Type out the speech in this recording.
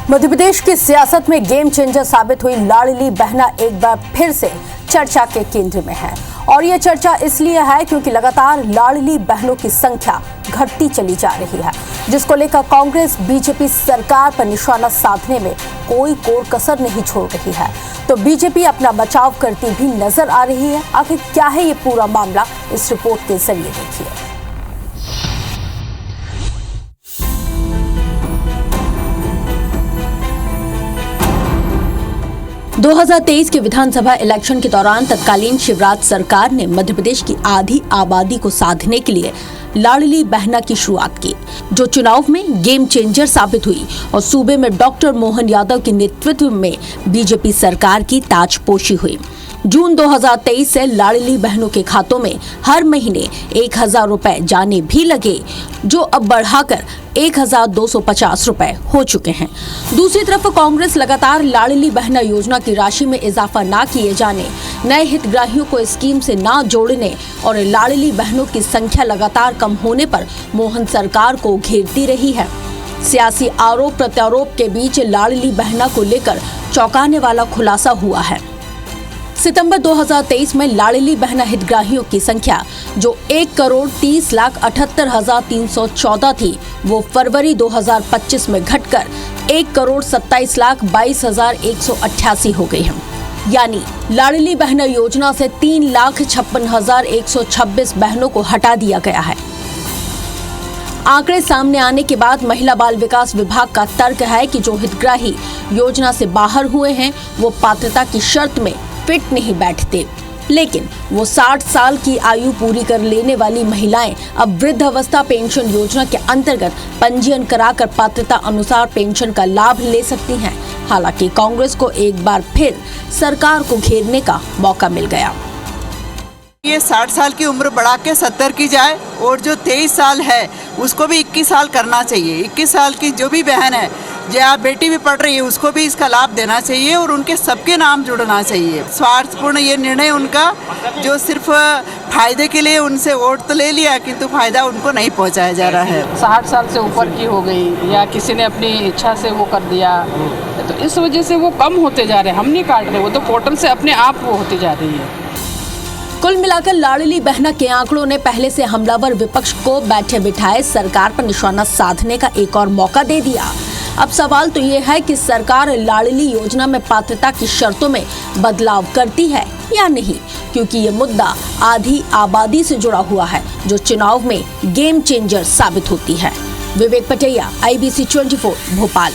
मध्य प्रदेश की सियासत में गेम चेंजर साबित हुई लाडली बहना एक बार फिर से चर्चा के केंद्र में है। और ये चर्चा इसलिए है क्योंकि लगातार लाडली बहनों की संख्या घटती चली जा रही है, जिसको लेकर कांग्रेस बीजेपी सरकार पर निशाना साधने में कोई कोर कसर नहीं छोड़ रही है। तो बीजेपी अपना बचाव करती भी नजर आ रही है। आखिर क्या है ये पूरा मामला, इस रिपोर्ट के जरिए देखिए। 2023 के विधानसभा इलेक्शन के दौरान तत्कालीन शिवराज सरकार ने मध्य प्रदेश की आधी आबादी को साधने के लिए लाडली बहना की शुरुआत की, जो चुनाव में गेम चेंजर साबित हुई और सूबे में डॉक्टर मोहन यादव के नेतृत्व में बीजेपी सरकार की ताजपोशी हुई। जून 2023 से लाडली बहनों के खातों में हर महीने 1000 रुपए जाने भी लगे, जो अब बढ़ाकर 1250 रुपए हो चुके हैं। दूसरी तरफ कांग्रेस लगातार लाडली बहना योजना की राशि में इजाफा न किए जाने, नए हितग्राहियों को स्कीम से न जोड़ने और लाडली बहनों की संख्या लगातार कम होने पर मोहन सरकार को घेरती रही है। सियासी आरोप प्रत्यारोप के बीच लाडली बहना को लेकर चौंकाने वाला खुलासा हुआ है। सितंबर 2023 में लाडली बहना हितग्राहियों की संख्या जो 1,30,78,314 थी, वो फरवरी 2025 में घटकर 1,27,22,188 हो गई है। यानी लाडली बहना योजना से 3,56,126 बहनों को हटा दिया गया है। आंकड़े सामने आने के बाद महिला बाल विकास विभाग का तर्क है कि जो हितग्राही योजना से बाहर हुए हैं, वो पात्रता की शर्त में फिट नहीं बैठते, लेकिन वो 60 साल की आयु पूरी कर लेने वाली महिलाएं अब वृद्धावस्था पेंशन योजना के अंतर्गत पंजीयन कराकर पात्रता अनुसार पेंशन का लाभ ले सकती हैं। हालांकि कांग्रेस को एक बार फिर सरकार को घेरने का मौका मिल गया। ये 60 साल की उम्र बढ़ा के 70 की जाए और जो 23 साल है उसको भी 21 साल करना चाहिए। 21 साल की जो भी बहन है, या बेटी भी पढ़ रही है, उसको भी इसका लाभ देना चाहिए और उनके सबके नाम जुड़ना चाहिए। स्वार्थपूर्ण ये निर्णय उनका, जो सिर्फ फायदे के लिए उनसे वोट तो ले लिया, किंतु फायदा उनको नहीं पहुंचाया जा रहा है। 60 साल से ऊपर की हो गई या किसी ने अपनी इच्छा से वो कर दिया, तो इस वजह से वो कम होते जा रहे हैं। हम नहीं काट रहे, वो तो पोर्टल से अपने आप वो होती जा रही है। कुल मिलाकर लाडली बहना के आंकड़ों ने पहले से हमलावर विपक्ष को बैठे बिठाए सरकार पर निशाना साधने का एक और मौका दे दिया। अब सवाल तो ये है कि सरकार लाडली योजना में पात्रता की शर्तों में बदलाव करती है या नहीं, क्योंकि ये मुद्दा आधी आबादी से जुड़ा हुआ है, जो चुनाव में गेम चेंजर साबित होती है। विवेक पटैया, IBC 24, भोपाल।